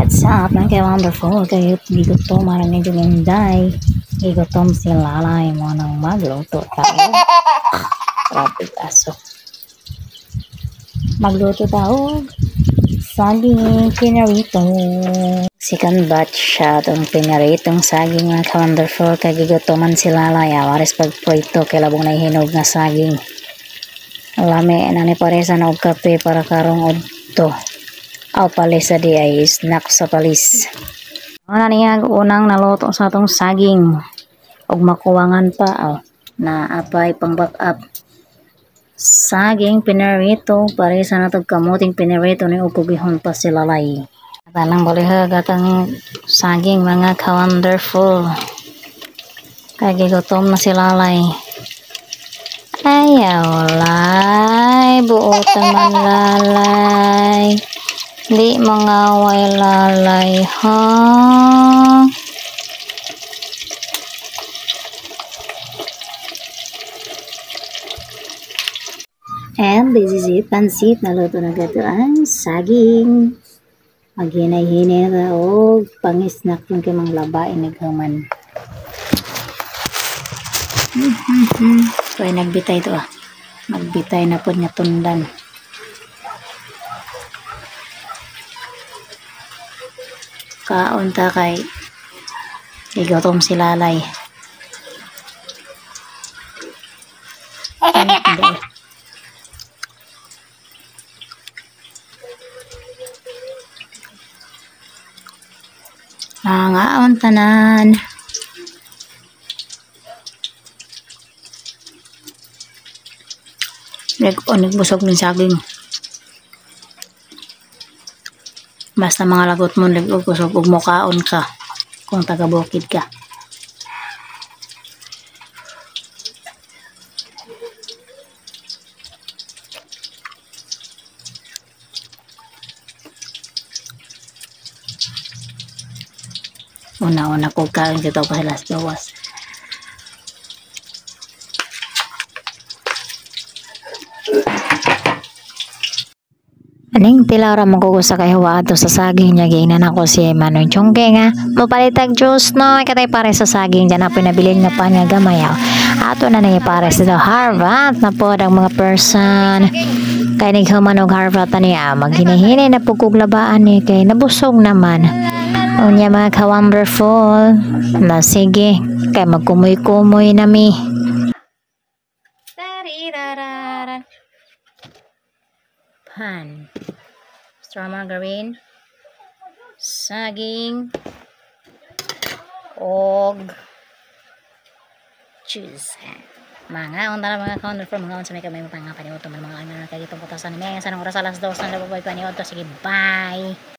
What's up mga wonderful kayo gutom marang medyo minday igutom si Lalay mo nang magluto tayo. Grabe aso magluto tayo saging pinarito second batch siya itong pinaritong saging mga wonderful kay gigutoman si Lalay awares pagprito kay labong na hinog na saging lami na ni paresa na og kape para karong udto aw palis sa di ay snack sa palis. Ano niya unang naluto sa atong saging og makuwangan pa na apay pang back up. Saging pinarito pare sa natog kamuting pinarito ni upugihon pa si Lalay. Tanang bolehag atang saging mga ka-wonderful. Kay gigutom na si Lalay. Ayaw lay buot man Lalay. Di mangaway Lalay ha. And this is it, pansit naluto na gato ang saging. Maghinay-hinay na o pang-snack yung kay mga labae naghaman. So ay nagbitay ito nagbitay na po nga tundan. Kaon ta kay igutom si Lalay. Ngaon tanan. Nagbusog ng saging. Basta mga lagot mo nag-ugusog ug mukaon ka kung taga-bukid ka. Una-una ko kain dito pa sila sa bawas. Aning tilara mo ko sa kay huwa ato sa saging niya giingnan ako si Manoy Chongke nga mapalitag juice no katay pare sa saging dyan na pinabilin nga pa nga gamay ato na niya pare sa harvest na po ang mga person kay naghuman og harvest niya maghinahinay na pugog labaan ni kay nabusog naman unya mga ka-wonderful na sige kay magkumoy-kumoy nami. Pan, straw margarine, saging, og cheese. Mga onda mga ka-wonderful mga unsa may kamay mo pang paniudto mga ano kay itong putasan ni sa oras alas 2 na labay paniudto sige bye.